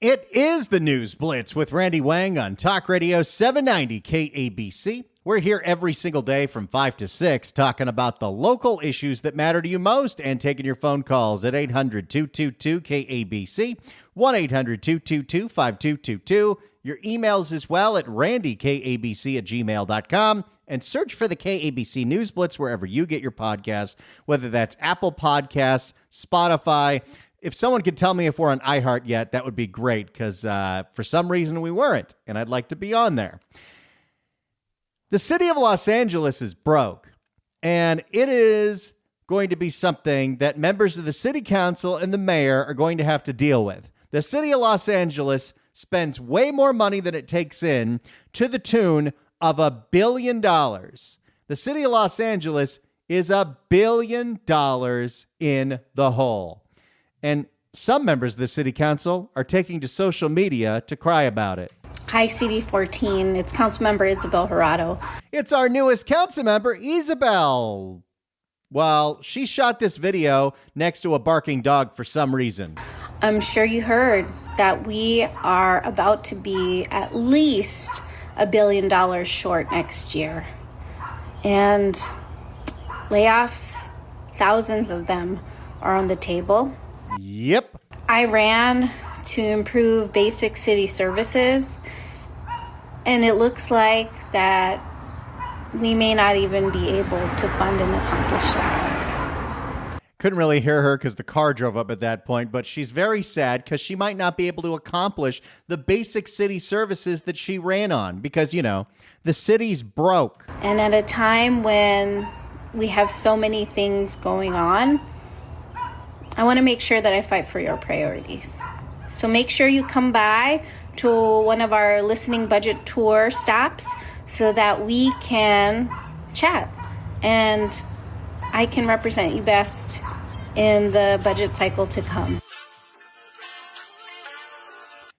It is the News Blitz with Randy Wang on Talk Radio 790 KABC. We're here every single day from 5 to 6 talking about the local issues that matter to you most and taking your phone calls at 800-222-KABC, 1-800-222-5222. Your emails as well at randykabc@gmail.com, and search for the KABC News Blitz wherever you get your podcasts, whether that's Apple Podcasts, Spotify. If someone could tell me if we're on iHeart yet, that would be great, because for some reason we weren't, and I'd like to be on there. The city of Los Angeles is broke, and it is going to be something that members of the city council and the mayor are going to have to deal with. The city of Los Angeles spends way more money than it takes in, to the tune of $1 billion. The city of Los Angeles is $1 billion in the hole. And some members of the city council are taking to social media to cry about it. Hi, CD14. It's Councilmember Isabel Jurado. It's our newest council member, Isabel. Well, she shot this video next to a barking dog for some reason. I'm sure you heard that we are about to be at least $1 billion short next year. And layoffs, thousands of them are on the table. Yep. I ran to improve basic city services, and it looks like that we may not even be able to fund and accomplish that. Couldn't really hear her because the car drove up at that point, but she's very sad because she might not be able to accomplish the basic city services that she ran on because, you know, the city's broke. And at a time when we have so many things going on, I want to make sure that I fight for your priorities. So make sure you come by to one of our listening budget tour stops so that we can chat and I can represent you best in the budget cycle to come.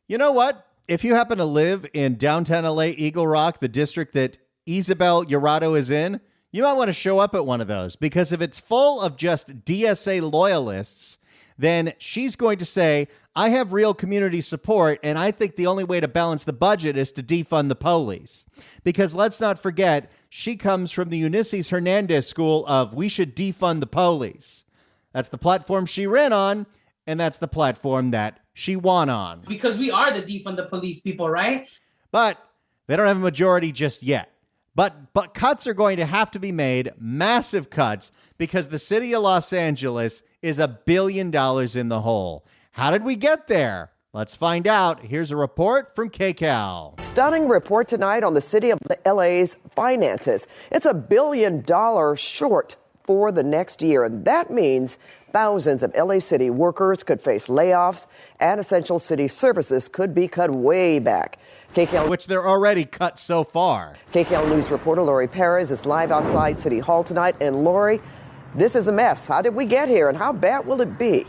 You know what? If you happen to live in downtown LA, Eagle Rock, the district that Isabel Jurado is in, you might want to show up at one of those, because if it's full of just DSA loyalists, then she's going to say, I have real community support, and I think the only way to balance the budget is to defund the police. Because let's not forget, she comes from the Ulises Hernandez school of we should defund the police. That's the platform she ran on, and that's the platform that she won on. Because we are the defund the police people, right? But they don't have a majority just yet. But cuts are going to have to be made, massive cuts, because the city of Los Angeles is $1 billion in the hole. How did we get there? Let's find out. Here's a report from KCAL. Stunning report tonight on the city of LA's finances. It's $1 billion short for the next year, and that means thousands of LA City workers could face layoffs and essential city services could be cut way back. KCAL, which they're already cut so far. KCAL News reporter Lori Perez is live outside City Hall tonight. And Lori, this is a mess. How did we get here and how bad will it be?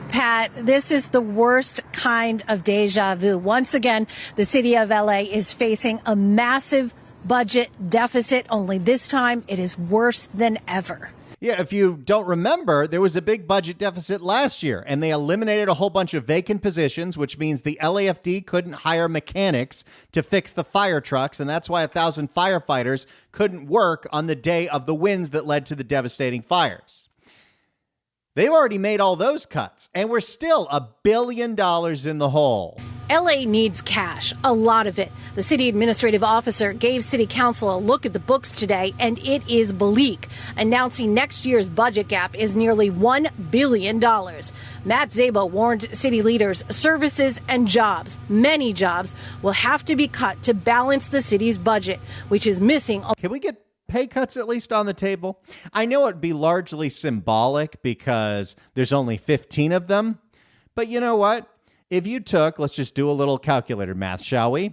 Pat, this is the worst kind of deja vu. Once again, the city of LA is facing a massive budget deficit, only this time it is worse than ever. Yeah, if you don't remember, there was a big budget deficit last year, and they eliminated a whole bunch of vacant positions, which means the LAFD couldn't hire mechanics to fix the fire trucks, and that's why 1,000 firefighters couldn't work on the day of the winds that led to the devastating fires. They've already made all those cuts, and we're still $1 billion in the hole. LA needs cash, a lot of it. The city administrative officer gave city council a look at the books today, and it is bleak, announcing next year's budget gap is nearly $1 billion. Matt Szabo warned city leaders services and jobs, many jobs, will have to be cut to balance the city's budget, which is missing. Can we get pay cuts at least on the table? I know it'd be largely symbolic because there's only 15 of them, but you know what? If you took, let's just do a little calculator math, shall we?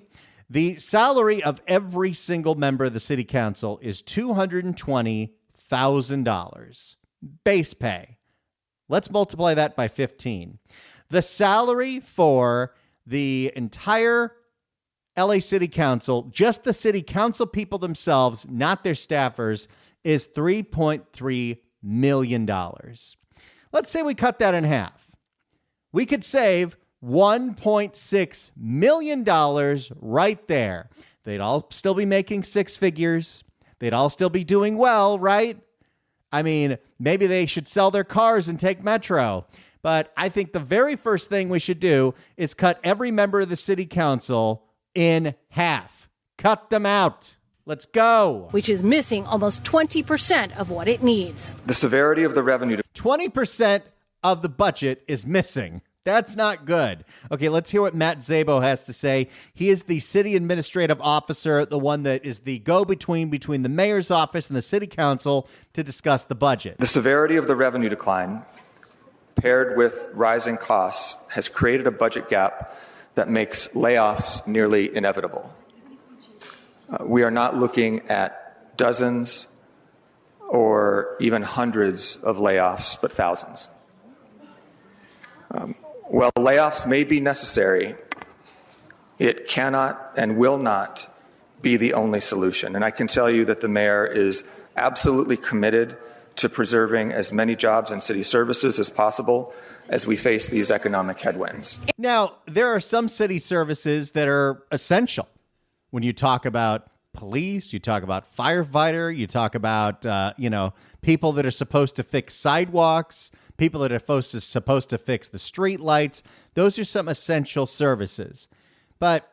The salary of every single member of the city council is $220,000. Base pay. Let's multiply that by 15. The salary for the entire LA City Council, just the city council people themselves, not their staffers, is $3.3 million. Let's say we cut that in half. We could save $1.6 million right there. They'd all still be making six figures. They'd all still be doing well, right? I mean, maybe they should sell their cars and take Metro. But I think the very first thing we should do is cut every member of the city council in half. Cut them out. Let's go. Which is missing almost 20% of what it needs. The severity of the revenue. 20% of the budget is missing. That's not good. Okay, let's hear what Matt Szabo has to say. He is the city administrative officer, the one that is the go-between between the mayor's office and the city council to discuss the budget. The severity of the revenue decline, paired with rising costs, has created a budget gap that makes layoffs nearly inevitable. We are not looking at dozens or even hundreds of layoffs, but thousands. While layoffs may be necessary, it cannot and will not be the only solution. And I can tell you that the mayor is absolutely committed to preserving as many jobs and city services as possible as we face these economic headwinds. Now, there are some city services that are essential. When you talk about police, you talk about firefighter, you talk about, people that are supposed to fix sidewalks, people that are supposed to fix the street lights. Those are some essential services. But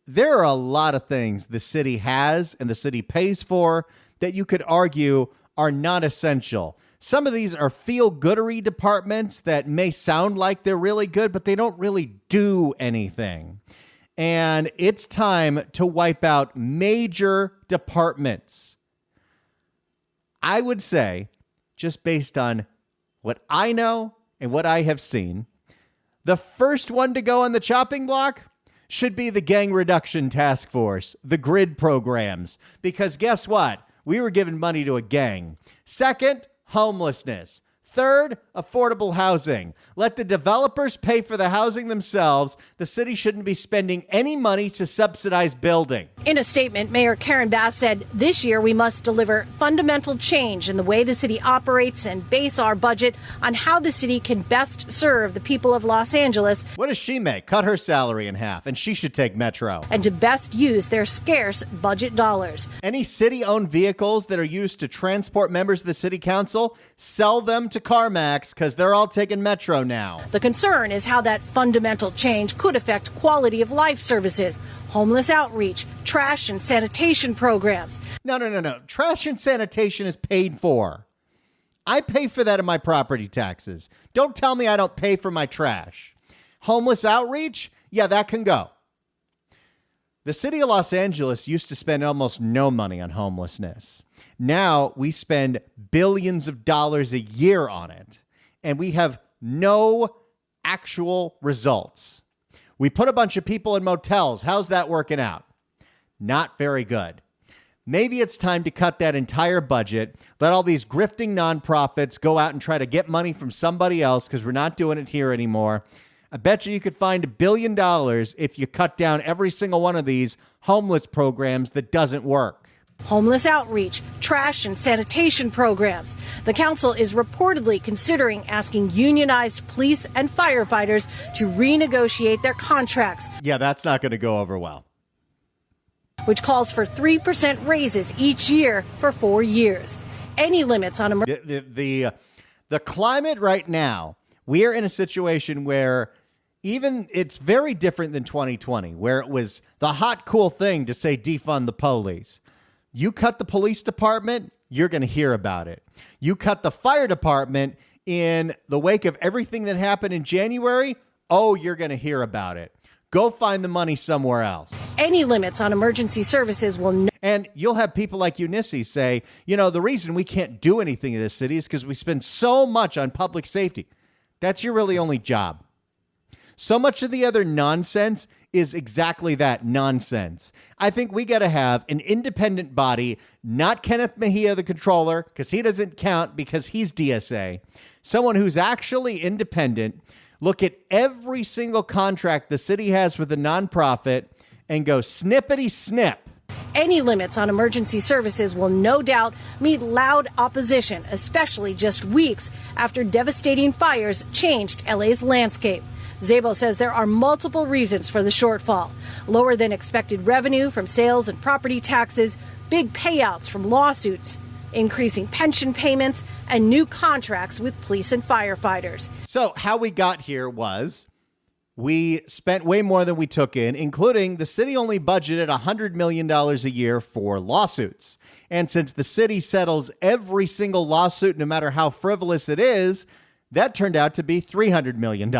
there are a lot of things the city has and the city pays for that you could argue are not essential. Some of these are feel-goodery departments that may sound like they're really good, but they don't really do anything. And it's time to wipe out major departments. I would say, just based on what I know and what I have seen, the first one to go on the chopping block should be the Gang Reduction Task Force, the GRID programs. Because guess what? We were giving money to a gang. Second, homelessness. Third, affordable housing. Let the developers pay for the housing themselves. The city shouldn't be spending any money to subsidize building. In a statement, Mayor Karen Bass said this year we must deliver fundamental change in the way the city operates and base our budget on how the city can best serve the people of Los Angeles. What does she make? Cut her salary in half, and she should take Metro. And to best use their scarce budget dollars. Any city-owned vehicles that are used to transport members of the city council, sell them to CarMax because they're all taking Metro now. The concern is how that fundamental change could affect quality of life services, homeless outreach, trash and sanitation programs. No. Trash and sanitation is paid for. I pay for that in my property taxes. Don't tell me I don't pay for my trash. Homeless outreach? Yeah, that can go. The city of Los Angeles used to spend almost no money on homelessness. Now we spend billions of dollars a year on it, and we have no actual results. We put a bunch of people in motels. How's that working out? Not very good. Maybe it's time to cut that entire budget, let all these grifting nonprofits go out and try to get money from somebody else because we're not doing it here anymore. I bet you could find $1 billion if you cut down every single one of these homeless programs that doesn't work. Homeless outreach, trash and sanitation programs. The council is reportedly considering asking unionized police and firefighters to renegotiate their contracts. Yeah, that's not going to go over well. Which calls for 3% raises each year for 4 years. Any limits on the climate right now, we are in a situation where even it's very different than 2020, where it was the hot, cool thing to say defund the police. You cut the police department, you're going to hear about it. You cut the fire department in the wake of everything that happened in January, you're going to hear about it. Go find the money somewhere else. Any limits on emergency services will And you'll have people like Eunice say, the reason we can't do anything in this city is because we spend so much on public safety. That's your really only job. So much of the other nonsense is exactly that, nonsense. I think we got to have an independent body, not Kenneth Mejia, the controller, because he doesn't count because he's DSA. Someone who's actually independent, look at every single contract the city has with a nonprofit and go snippity snip. Any limits on emergency services will no doubt meet loud opposition, especially just weeks after devastating fires changed LA's landscape. Szabo says there are multiple reasons for the shortfall. Lower than expected revenue from sales and property taxes, big payouts from lawsuits, increasing pension payments, and new contracts with police and firefighters. So how we got here was we spent way more than we took in, including the city only budgeted $100 million a year for lawsuits. And since the city settles every single lawsuit, no matter how frivolous it is, that turned out to be $300 million.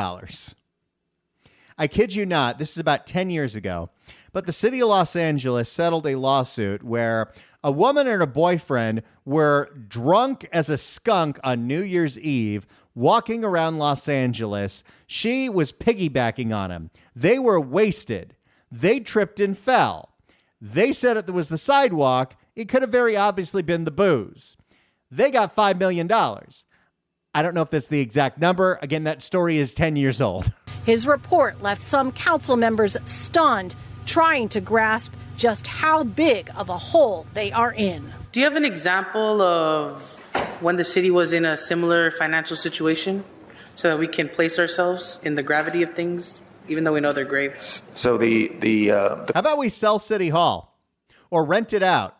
I kid you not, this is about 10 years ago, but the city of Los Angeles settled a lawsuit where a woman and her boyfriend were drunk as a skunk on New Year's Eve, walking around Los Angeles. She was piggybacking on him. They were wasted. They tripped and fell. They said it was the sidewalk. It could have very obviously been the booze. They got $5 million. I don't know if that's the exact number. Again, that story is 10 years old. His report left some council members stunned, trying to grasp just how big of a hole they are in. Do you have an example of when the city was in a similar financial situation so that we can place ourselves in the gravity of things, even though we know they're grave? So How about we sell City Hall or rent it out?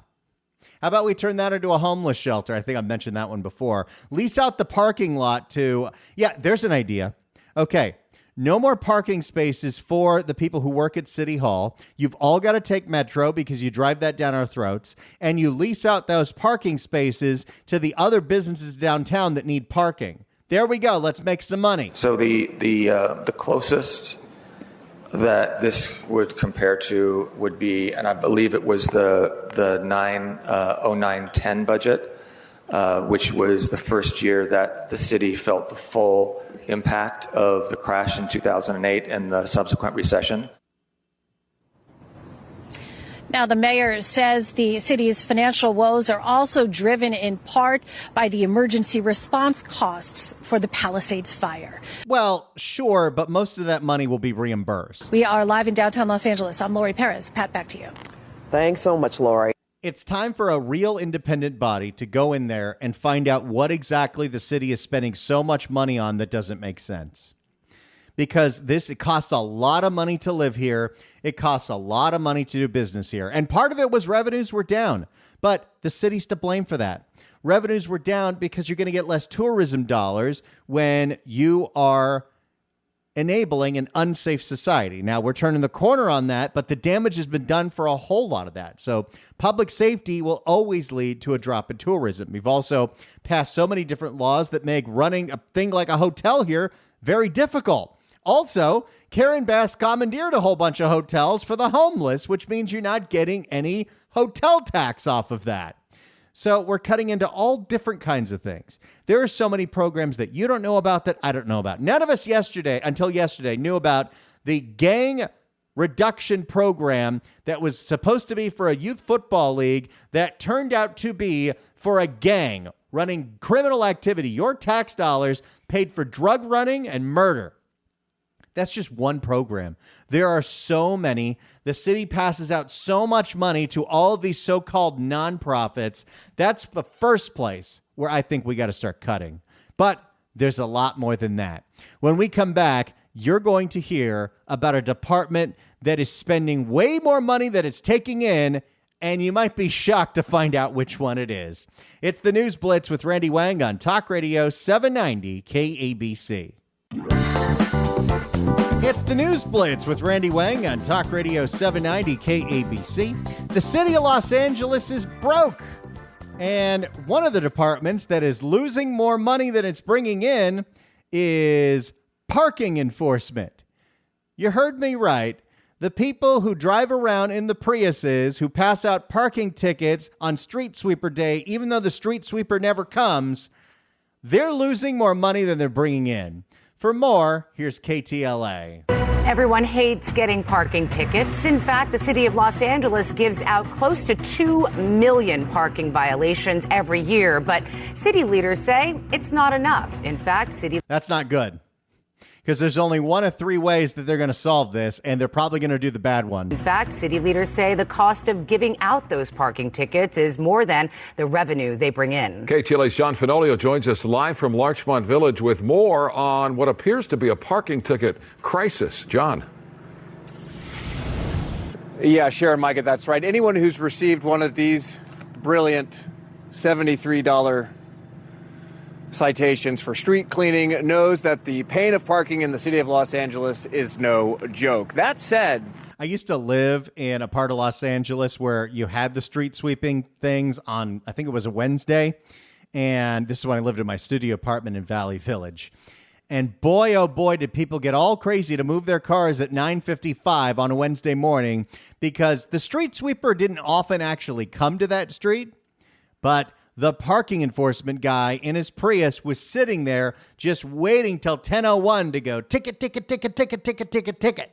How about we turn that into a homeless shelter? I think I mentioned that one before. Lease out the parking lot to, there's an idea. Okay. No more parking spaces for the people who work at City Hall. You've all got to take Metro because you drive that down our throats. And you lease out those parking spaces to the other businesses downtown that need parking. There we go. Let's make some money. So the closest that this would compare to would be, and I believe it was the 09-10 budget, which was the first year that the city felt the full impact of the crash in 2008 and the subsequent recession. Now, the mayor says the city's financial woes are also driven in part by the emergency response costs for the Palisades fire. Well, sure, but most of that money will be reimbursed. We are live in downtown Los Angeles. I'm Lori Perez. Pat, back to you. Thanks so much, Lori. It's time for a real independent body to go in there and find out what exactly the city is spending so much money on that doesn't make sense. Because it costs a lot of money to live here. It costs a lot of money to do business here. And part of it was revenues were down. But the city's to blame for that. Revenues were down because you're going to get less tourism dollars when you are enabling an unsafe society. Now, we're turning the corner on that, but the damage has been done for a whole lot of that. So public safety will always lead to a drop in tourism. We've also passed so many different laws that make running a thing like a hotel here very difficult. Also, Karen Bass commandeered a whole bunch of hotels for the homeless, which means you're not getting any hotel tax off of that. So we're cutting into all different kinds of things. There are so many programs that you don't know about that I don't know about. None of us until yesterday, knew about the gang reduction program that was supposed to be for a youth football league that turned out to be for a gang running criminal activity. Your tax dollars paid for drug running and murder. That's just one program. There are so many. The city passes out so much money to all of these so-called nonprofits. That's the first place where I think we got to start cutting. But there's a lot more than that. When we come back, you're going to hear about a department that is spending way more money than it's taking in, and you might be shocked to find out which one it is. It's the News Blitz with Randy Wang on Talk Radio 790 KABC. It's the News Blitz with Randy Wang on Talk Radio 790 KABC. The city of Los Angeles is broke. And one of the departments that is losing more money than it's bringing in is parking enforcement. You heard me right. The people who drive around in the Priuses, who pass out parking tickets on Street Sweeper Day, even though the street sweeper never comes, they're losing more money than they're bringing in. For more, here's KTLA. Everyone hates getting parking tickets. In fact, the city of Los Angeles gives out close to 2 million parking violations every year. But city leaders say it's not enough. In fact, That's not good. because there's only one of three ways that they're going to solve this, and they're probably going to do the bad one. In fact, city leaders say the cost of giving out those parking tickets is more than the revenue they bring in. KTLA's John Fenolio joins us live from Larchmont Village with more on what appears to be a parking ticket crisis. John. Yeah, Sharon, Micah, that's right. Anyone who's received one of these brilliant $73 citations for street cleaning knows that the pain of parking in the city of Los Angeles is no joke. That said, I used to live in a part of Los Angeles where you had the street sweeping things on, I think it was a Wednesday. And this is when I lived in my studio apartment in Valley Village. And boy, oh boy, did people get all crazy to move their cars at 9:55 on a Wednesday morning, because the street sweeper didn't often actually come to that street, but the parking enforcement guy in his Prius was sitting there just waiting till 10:01 to go ticket, ticket, ticket, ticket, ticket, ticket, ticket.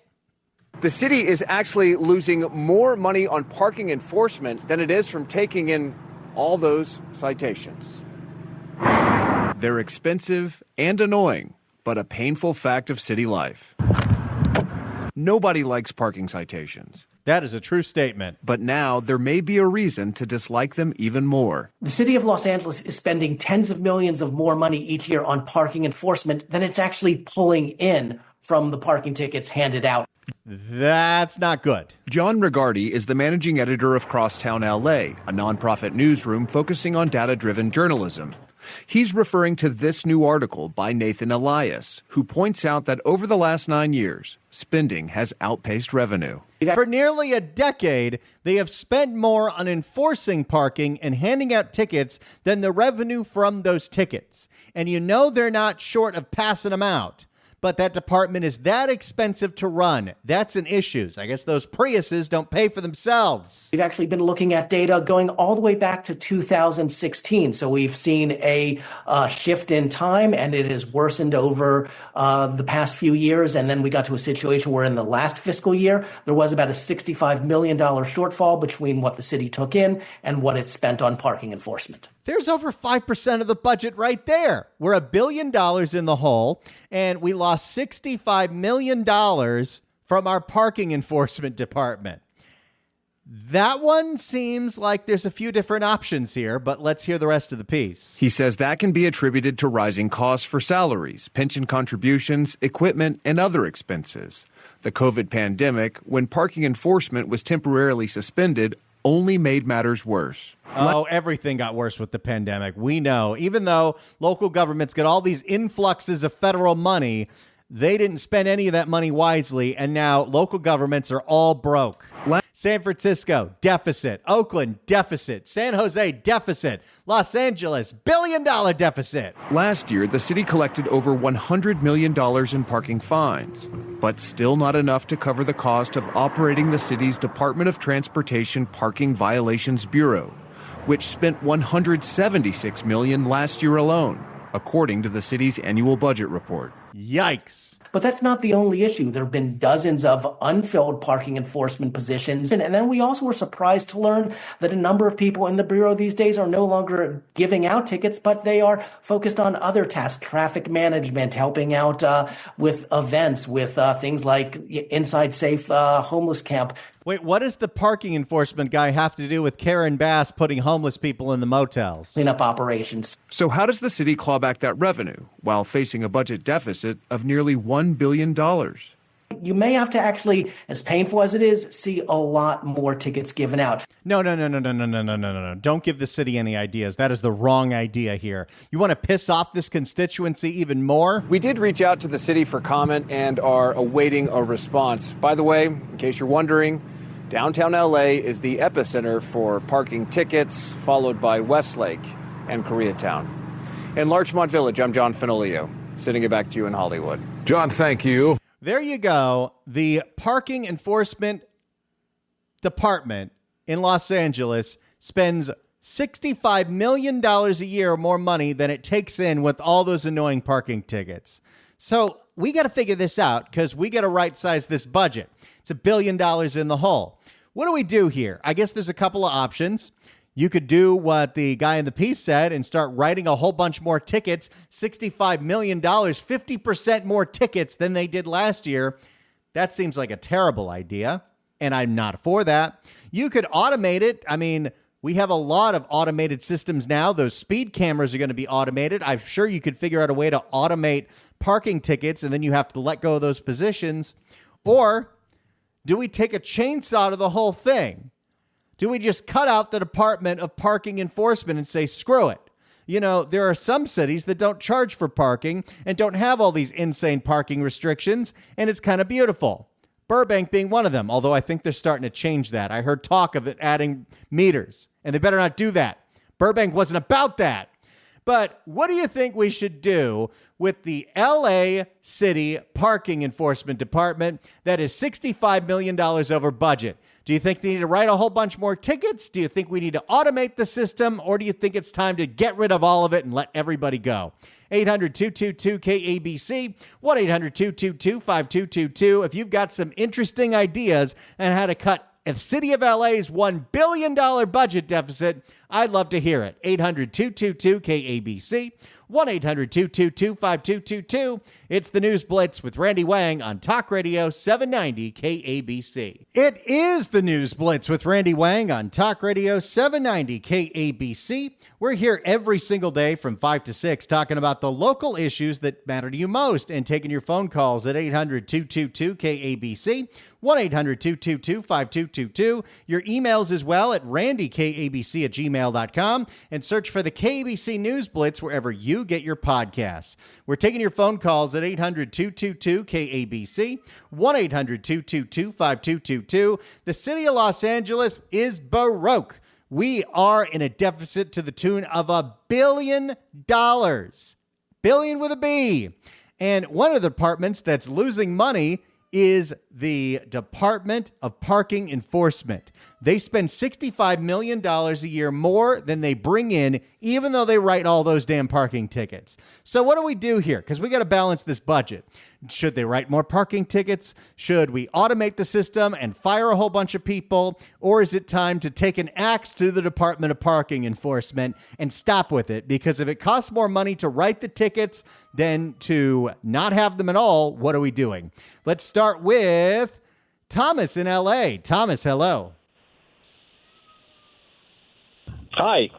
the city is actually losing more money on parking enforcement than it is from taking in all those citations. They're expensive and annoying, but a painful fact of city life. Nobody likes parking citations. That is a true statement. But now there may be a reason to dislike them even more. The city of Los Angeles is spending tens of millions of more money each year on parking enforcement than it's actually pulling in from the parking tickets handed out. That's not good. John Rigardi is the managing editor of Crosstown LA, a nonprofit newsroom focusing on data-driven journalism. He's referring to this new article by Nathan Elias, who points out that over the last 9 years, spending has outpaced revenue. For nearly a decade, they have spent more on enforcing parking and handing out tickets than the revenue from those tickets. And you know they're not short of passing them out. But that department is that expensive to run. That's an issue. I guess those Priuses don't pay for themselves. We've actually been looking at data going all the way back to 2016. So we've seen a shift in time, and it has worsened over the past few years. And then we got to a situation where in the last fiscal year, there was about a $65 million shortfall between what the city took in and what it spent on parking enforcement. There's over 5% of the budget right there. We're $1 billion in the hole, and we lost $65 million from our parking enforcement department. That one seems like there's a few different options here, but let's hear the rest of the piece. He says that can be attributed to rising costs for salaries, pension contributions, equipment, and other expenses. The COVID pandemic, when parking enforcement was temporarily suspended, only made matters worse. Oh, everything got worse with the pandemic. We know. Even though local governments get all these influxes of federal money, they didn't spend any of that money wisely, and now local governments are all broke. San Francisco, deficit. Oakland, deficit. San Jose, deficit. Los Angeles, $1 billion deficit. Last year, the city collected over $100 million in parking fines, but still not enough to cover the cost of operating the city's Department of Transportation Parking Violations Bureau, which spent $176 million last year alone, according to the city's annual budget report. Yikes. But that's not the only issue. There have been dozens of unfilled parking enforcement positions. And then we also were surprised to learn that a number of people in the Bureau these days are no longer giving out tickets, but they are focused on other tasks, traffic management, helping out with events, with things like Inside Safe homeless camp. Wait, what does the parking enforcement guy have to do with Karen Bass putting homeless people in the motels? Cleanup operations. So how does the city claw back that revenue while facing a budget deficit of nearly $1 billion? You may have to actually, as painful as it is, see a lot more tickets given out. No. Don't give the city any ideas. That is the wrong idea here. You want to piss off this constituency even more? We did reach out to the city for comment and are awaiting a response. By the way, in case you're wondering, downtown LA is the epicenter for parking tickets, followed by Westlake and Koreatown. In Larchmont Village, I'm John Fenolio, sending it back to you in Hollywood. John, thank you. There you go. The parking enforcement department in Los Angeles spends $65 million a year more money than it takes in with all those annoying parking tickets. So we got to figure this out because we got to right size this budget. It's $1 billion in the hole. What do we do here? I guess there's a couple of options. You could do what the guy in the piece said and start writing a whole bunch more tickets, $65 million, 50% more tickets than they did last year. That seems like a terrible idea, and I'm not for that. You could automate it. I mean, we have a lot of automated systems now. Those speed cameras are going to be automated. I'm sure you could figure out a way to automate parking tickets, and then you have to let go of those positions. Or do we take a chainsaw to the whole thing? Do we just cut out the Department of Parking Enforcement and say, screw it? You know, there are some cities that don't charge for parking and don't have all these insane parking restrictions, and it's kind of beautiful. Burbank being one of them, although I think they're starting to change that. I heard talk of it adding meters, and they better not do that. Burbank wasn't about that. But what do you think we should do with the LA City Parking Enforcement Department that is $65 million over budget? Do you think they need to write a whole bunch more tickets? Do you think we need to automate the system? Or do you think it's time to get rid of all of it and let everybody go? 800-222-KABC, 1-800-222-5222. If you've got some interesting ideas on how to cut the City of LA's $1 billion budget deficit, I'd love to hear it. 800-222-KABC, 1-800-222-5222. It's the News Blitz with Randy Wang on Talk Radio 790 KABC. It is the News Blitz with Randy Wang on Talk Radio 790 KABC. We're here every single day from 5 to 6 talking about the local issues that matter to you most and taking your phone calls at 800-222-KABC, 1-800-222-5222. Your emails as well at randykabc@gmail.com, and search for the KABC News Blitz wherever you get your podcasts. We're taking your phone calls at 800-222-KABC, 1-800-222-5222. The city of Los Angeles is baroque. We are in a deficit to the tune of $1 billion. Billion with a B. And one of the departments that's losing money is the Department of Parking Enforcement. They spend $65 million a year more than they bring in, even though they write all those damn parking tickets. So what do we do here? Because we got to balance this budget. Should they write more parking tickets? Should we automate the system and fire a whole bunch of people? Or is it time to take an axe to the Department of Parking Enforcement and stop with it? Because if it costs more money to write the tickets than to not have them at all, what are we doing? Let's start with Thomas in LA. Thomas, hello. Hi.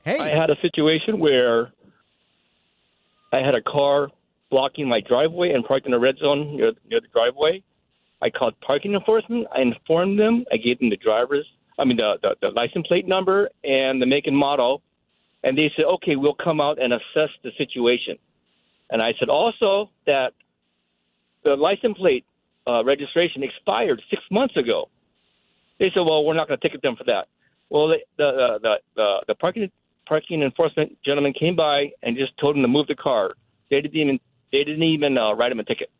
Hey. I had a situation where I had a car blocking my driveway and parked in a red zone near the driveway. I called parking enforcement. I informed them. I gave them the license plate number and the make and model. And they said, okay, we'll come out and assess the situation. And I said also that the license plate registration expired 6 months ago. They said, well, we're not going to ticket them for that. Well, the parking enforcement gentleman came by and just told him to move the car. They didn't even write him a ticket.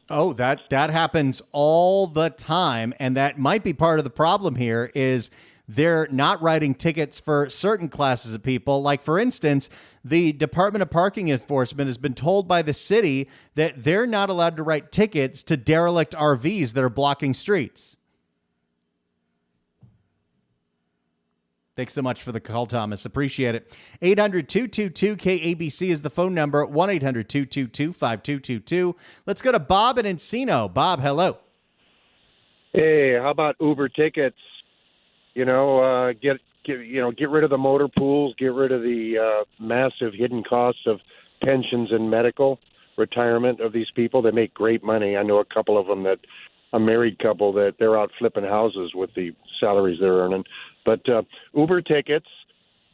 Oh, that happens all the time, and that might be part of the problem here is they're not writing tickets for certain classes of people. Like, for instance, the Department of Parking Enforcement has been told by the city that they're not allowed to write tickets to derelict RVs that are blocking streets. Thanks so much for the call, Thomas. Appreciate it. 800-222-KABC is the phone number. 1-800-222-5222. Let's go to Bob in Encino. Bob, hello. Hey, how about Uber tickets? Get rid of the motor pools, get rid of the massive hidden costs of pensions and medical retirement of these people. They make great money. I know a couple of them a married couple that they're out flipping houses with the salaries they're earning. But Uber tickets,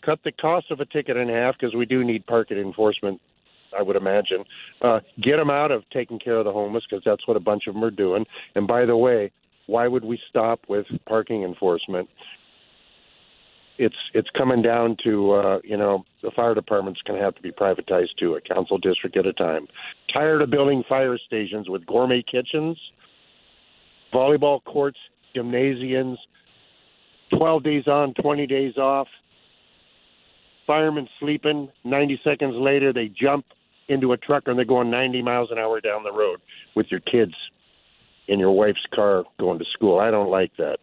cut the cost of a ticket in half because we do need parking enforcement, I would imagine. Get them out of taking care of the homeless because that's what a bunch of them are doing. And by the way, why would we stop with parking enforcement? It's coming down to, the fire department's going to have to be privatized too, a council district at a time. Tired of building fire stations with gourmet kitchens, volleyball courts, gymnasiums, 12 days on, 20 days off. Firemen sleeping. 90 seconds later, they jump into a truck and they're going 90 miles an hour down the road with your kids in your wife's car going to school. I don't like that.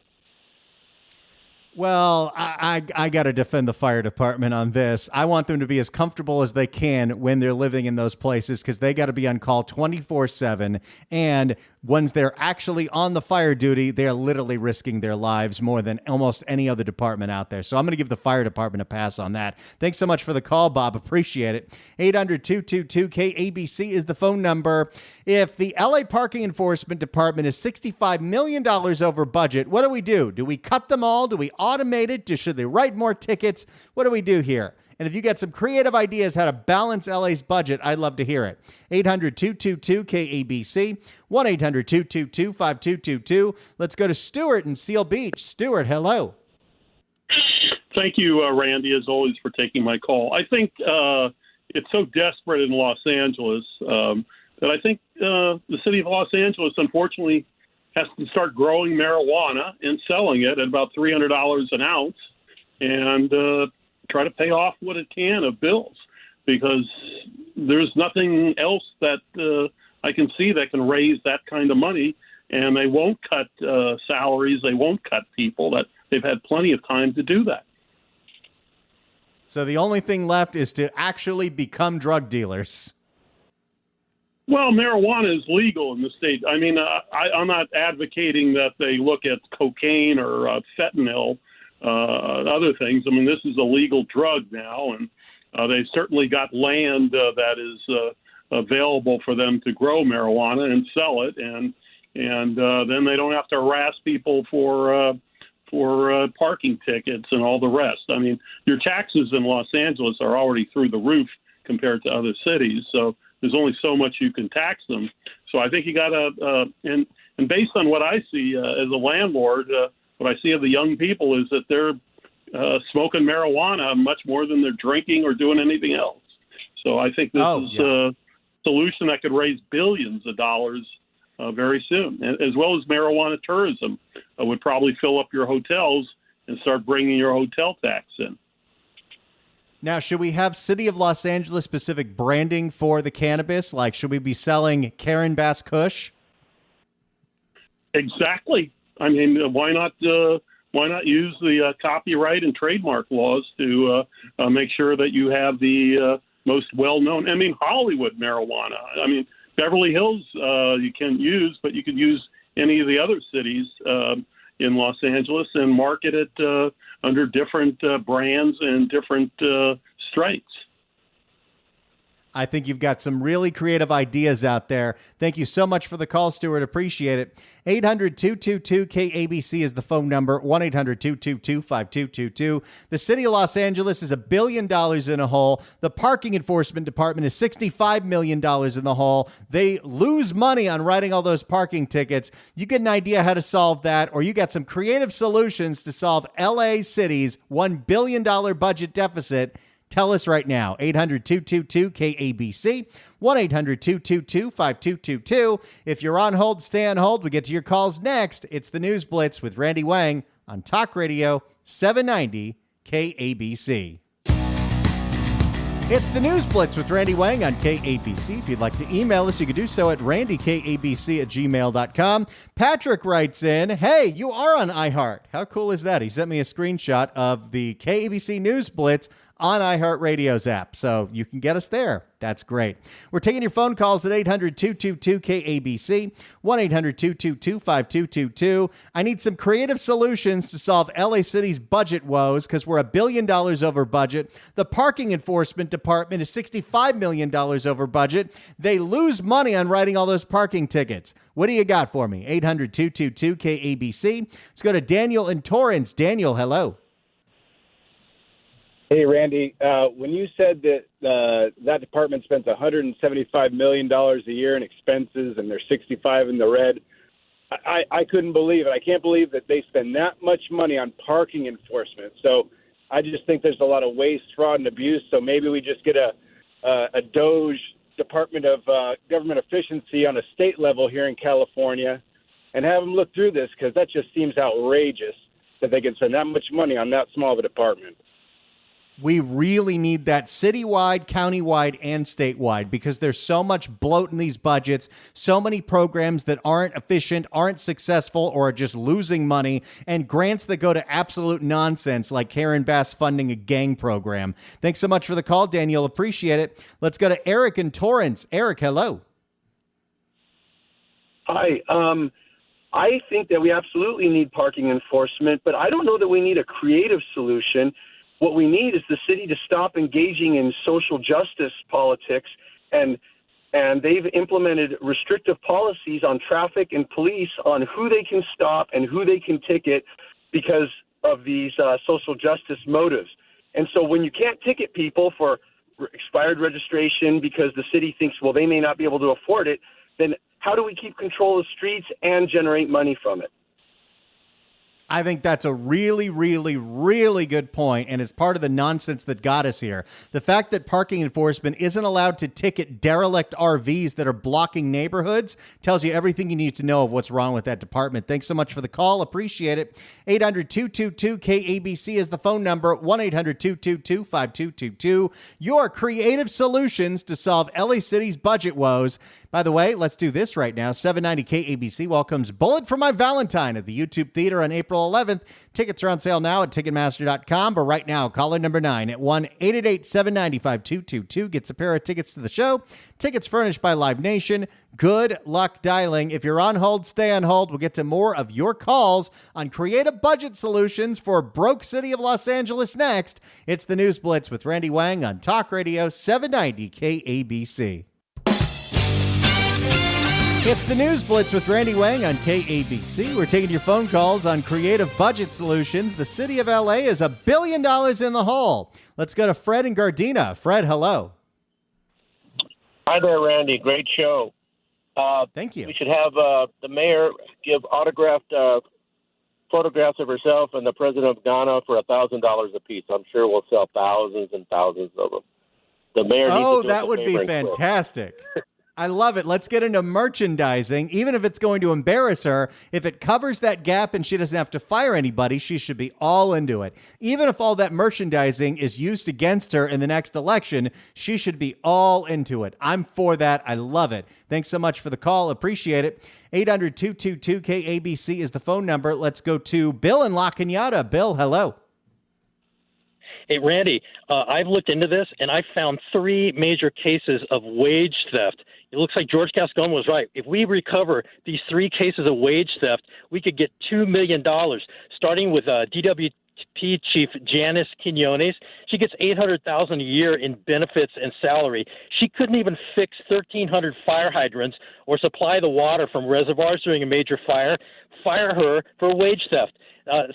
Well, I got to defend the fire department on this. I want them to be as comfortable as they can when they're living in those places because they got to be on call 24/7. And once they're actually on the fire duty, they're literally risking their lives more than almost any other department out there. So I'm going to give the fire department a pass on that. Thanks so much for the call, Bob. Appreciate it. 800-222-KABC is the phone number. If the LA Parking Enforcement Department is $65 million over budget, what do? Do we cut them all? Do we automate it? Should they write more tickets? What do we do here? And if you got some creative ideas how to balance LA's budget, I'd love to hear it. 800-222-KABC, 1-800-222-5222. Let's go to Stuart in Seal Beach. Stuart, hello. Thank you, Randy, as always, for taking my call. I think it's so desperate in Los Angeles that I think the city of Los Angeles, unfortunately, has to start growing marijuana and selling it at about $300 an ounce and try to pay off what it can of bills, because there's nothing else that I can see that can raise that kind of money, and they won't cut salaries, they won't cut people. That they've had plenty of time to do that. So the only thing left is to actually become drug dealers. Well, marijuana is legal in the state. I mean, I'm not advocating that they look at cocaine or fentanyl, other things. I mean, this is a legal drug now, and they've certainly got land that is available for them to grow marijuana and sell it, and then they don't have to harass people for parking tickets and all the rest. I mean, your taxes in Los Angeles are already through the roof compared to other cities, so there's only so much you can tax them. So I think you got to, and based on what I see as a landlord, what I see of the young people is that they're smoking marijuana much more than they're drinking or doing anything else. So I think this is a solution that could raise billions of dollars very soon, as well as marijuana tourism would probably fill up your hotels and start bringing your hotel tax in. Now, should we have City of Los Angeles specific branding for the cannabis? Like, should we be selling Karen Bass Kush? Exactly. I mean, why not use the copyright and trademark laws to make sure that you have the most well-known? I mean, Hollywood marijuana. I mean, Beverly Hills you can't use, but you could use any of the other cities in Los Angeles and market it under different brands and different strengths. I think you've got some really creative ideas out there. Thank you so much for the call, Stuart. Appreciate it. 800-222-KABC is the phone number, 1-800-222-5222. The city of Los Angeles is $1 billion in a hole. The parking enforcement department is $65 million in the hole. They lose money on writing all those parking tickets. You get an idea how to solve that, or you got some creative solutions to solve LA City's $1 billion budget deficit. Tell us right now, 800-222-KABC, 1-800-222-5222. If you're on hold, stay on hold. We get to your calls next. It's the News Blitz with Randy Wang on Talk Radio 790 KABC. It's the News Blitz with Randy Wang on KABC. If you'd like to email us, you can do so at randykabc@gmail.com. Patrick writes in, hey, you are on iHeart. How cool is that? He sent me a screenshot of the KABC News Blitz on iHeartRadio's app, so you can get us there. That's great. We're taking your phone calls at 800-222-KABC, 1-800-222-5222. I need some creative solutions to solve LA City's budget woes because we're $1 billion over budget. The parking enforcement department is $65 million over budget. They lose money on writing all those parking tickets. What do you got for me? 800-222-KABC. Let's go to Daniel in Torrance. Daniel, hello. Hey, Randy, when you said that that department spends $175 million a year in expenses and they're 65 in the red, I couldn't believe it. I can't believe that they spend that much money on parking enforcement. So I just think there's a lot of waste, fraud, and abuse. So maybe we just get a DOJ, Department of Government Efficiency, on a state level here in California and have them look through this, because that just seems outrageous that they can spend that much money on that small of a department. We really need that citywide, countywide, and statewide because there's so much bloat in these budgets, so many programs that aren't efficient, aren't successful, or are just losing money, and grants that go to absolute nonsense like Karen Bass funding a gang program. Thanks so much for the call, Daniel. Appreciate it. Let's go to Eric in Torrance. Eric, hello. Hi. I think that we absolutely need parking enforcement, but I don't know that we need a creative solution. What we need is the city to stop engaging in social justice politics, and they've implemented restrictive policies on traffic and police on who they can stop and who they can ticket because of these social justice motives. And so when you can't ticket people for expired registration because the city thinks, well, they may not be able to afford it, then how do we keep control of streets and generate money from it? I think that's a really, really, really good point, and it's part of the nonsense that got us here. The fact that parking enforcement isn't allowed to ticket derelict RVs that are blocking neighborhoods tells you everything you need to know of what's wrong with that department. Thanks so much for the call. Appreciate it. 800-222-KABC is the phone number, 1-800-222-5222. Your creative solutions to solve LA City's budget woes. By the way, let's do this right now. 790 KABC welcomes Bullet for My Valentine at the YouTube Theater on April 11th. Tickets are on sale now at Ticketmaster.com, but right now, caller number 9 at 1-888-795-2222 gets a pair of tickets to the show. Tickets furnished by Live Nation. Good luck dialing. If you're on hold, stay on hold. We'll get to more of your calls on creative budget solutions for broke city of Los Angeles next. It's the News Blitz with Randy Wang on Talk Radio 790 KABC. It's the News Blitz with Randy Wang on KABC. We're taking your phone calls on creative budget solutions. The city of LA is $1 billion in the hole. Let's go to Fred in Gardena. Fred, hello. Hi there, Randy. Great show. Thank you. We should have the mayor give autographed photographs of herself and the president of Ghana for $1,000 a piece. I'm sure we'll sell thousands and thousands of them. The mayor needs to do that would be fantastic. I love it. Let's get into merchandising. Even if it's going to embarrass her, if it covers that gap and she doesn't have to fire anybody, she should be all into it. Even if all that merchandising is used against her in the next election, she should be all into it. I'm for that. I love it. Thanks so much for the call. Appreciate it. 800-222-KABC is the phone number. Let's go to Bill in La Cañada. Bill, hello. Hey, Randy, I've looked into this, and I found 3 major cases of wage theft. It looks like George Gascon was right. If we recover these 3 cases of wage theft, we could get $2 million, starting with DWP chief Janice Quinones. She gets $800,000 a year in benefits and salary. She couldn't even fix 1,300 fire hydrants or supply the water from reservoirs during a major fire. Fire her for wage theft.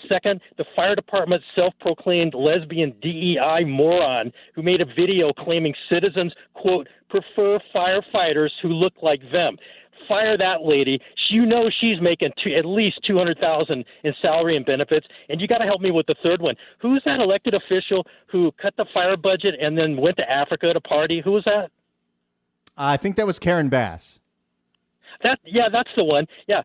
Second, the fire department's self-proclaimed lesbian DEI moron who made a video claiming citizens, quote, prefer firefighters who look like them. Fire that lady. You know she's making at least $200,000 in salary and benefits. And you got to help me with the third one. Who's that elected official who cut the fire budget and then went to Africa to party? Who was that? I think that was Karen Bass. That's the one. Yeah,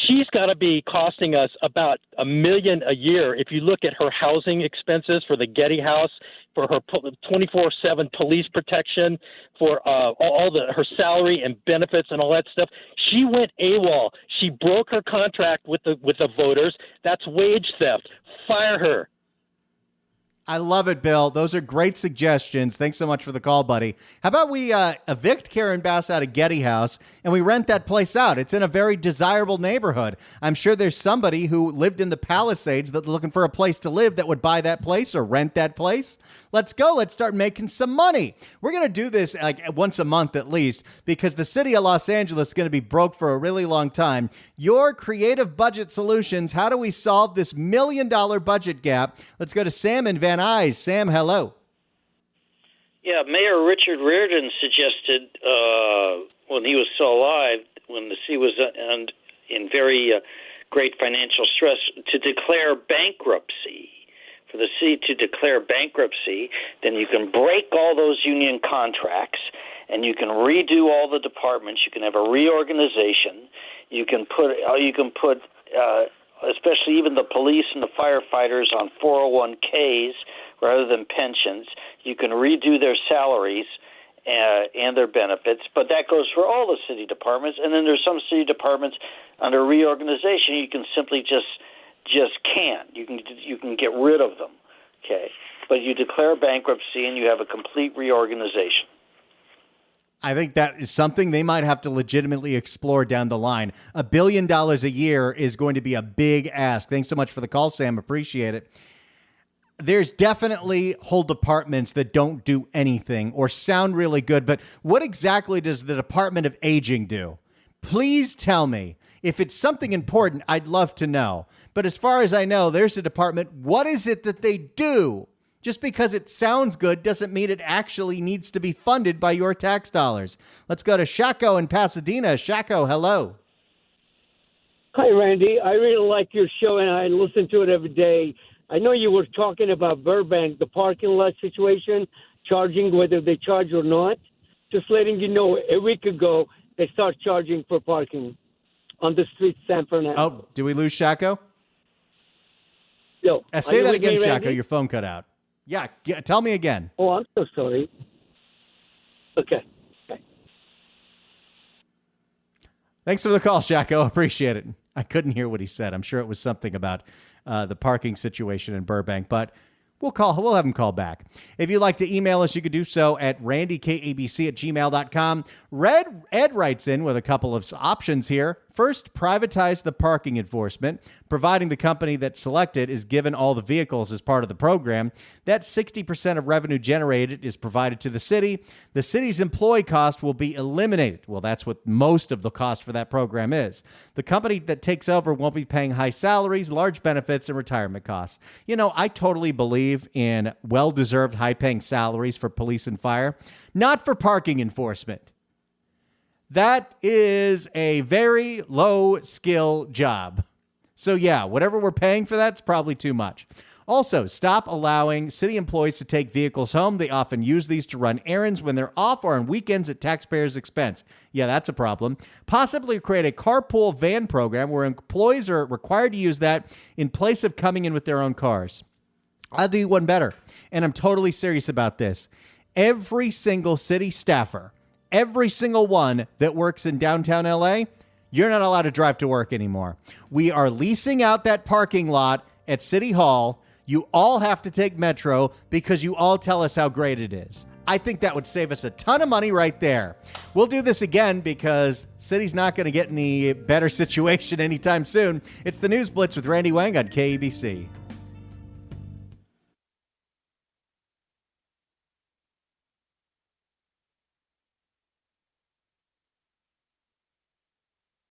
she's got to be costing us about $1 million a year. If you look at her housing expenses for the Getty House, for her 24/7 police protection, for her salary and benefits and all that stuff, she went AWOL. She broke her contract with the voters. That's wage theft. Fire her. I love it, Bill. Those are great suggestions. Thanks so much for the call, buddy. How about we evict Karen Bass out of Getty House and we rent that place out? It's in a very desirable neighborhood. I'm sure there's somebody who lived in the Palisades that's looking for a place to live that would buy that place or rent that place. Let's go. Let's start making some money. We're going to do this like once a month at least because the city of Los Angeles is going to be broke for a really long time. Your creative budget solutions. How do we solve this $1 million budget gap? Let's go to Sam in Van Nuys. Sam, hello. Yeah, Mayor Richard Riordan suggested when he was still alive, when the city was in very great financial stress, to declare bankruptcy. For the city to declare bankruptcy, then you can break all those union contracts and you can redo all the departments. You can have a reorganization. You can put especially even the police and the firefighters, on 401ks rather than pensions. You can redo their salaries and their benefits, but that goes for all the city departments. And then there's some city departments under reorganization you can simply just can't. You can get rid of them, okay? But you declare bankruptcy and you have a complete reorganization. I think that is something they might have to legitimately explore down the line. $1 billion a year is going to be a big ask. Thanks so much for the call, Sam. Appreciate it. There's definitely whole departments that don't do anything or sound really good. But what exactly does the Department of Aging do? Please tell me. If it's something important, I'd love to know. But as far as I know, there's a department. What is it that they do? Just because it sounds good doesn't mean it actually needs to be funded by your tax dollars. Let's go to Shaco in Pasadena. Shaco, hello. Hi, Randy. I really like your show, and I listen to it every day. I know you were talking about Burbank, the parking lot situation, charging whether they charge or not. Just letting you know, a week ago, they start charging for parking on the street San Fernando. Oh, do we lose Shaco? No. Say that again, Shaco. Your phone cut out. Yeah, tell me again. Oh, I'm so sorry. Okay. Thanks for the call, Shaco. Appreciate it. I couldn't hear what he said. I'm sure it was something about the parking situation in Burbank, but we'll have him call back. If you'd like to email us, you could do so at randykabc@gmail.com. Ed writes in with a couple of options here. First, privatize the parking enforcement, providing the company that's selected is given all the vehicles as part of the program. That 60% of revenue generated is provided to the city. The city's employee cost will be eliminated. Well, that's what most of the cost for that program is. The company that takes over won't be paying high salaries, large benefits, and retirement costs. You know, I totally believe in well-deserved high-paying salaries for police and fire, not for parking enforcement. That is a very low-skill job. So, yeah, whatever we're paying for that's probably too much. Also, stop allowing city employees to take vehicles home. They often use these to run errands when they're off or on weekends at taxpayers' expense. Yeah, that's a problem. Possibly create a carpool van program where employees are required to use that in place of coming in with their own cars. I'll do one better, and I'm totally serious about this. Every single city staffer, every single one that works in downtown LA, you're not allowed to drive to work anymore. We are leasing out that parking lot at City Hall. You all have to take Metro because you all tell us how great it is. I think that would save us a ton of money right there. We'll do this again because city's not going to get any better situation anytime soon. It's the News Blitz with Randy Wang on KABC.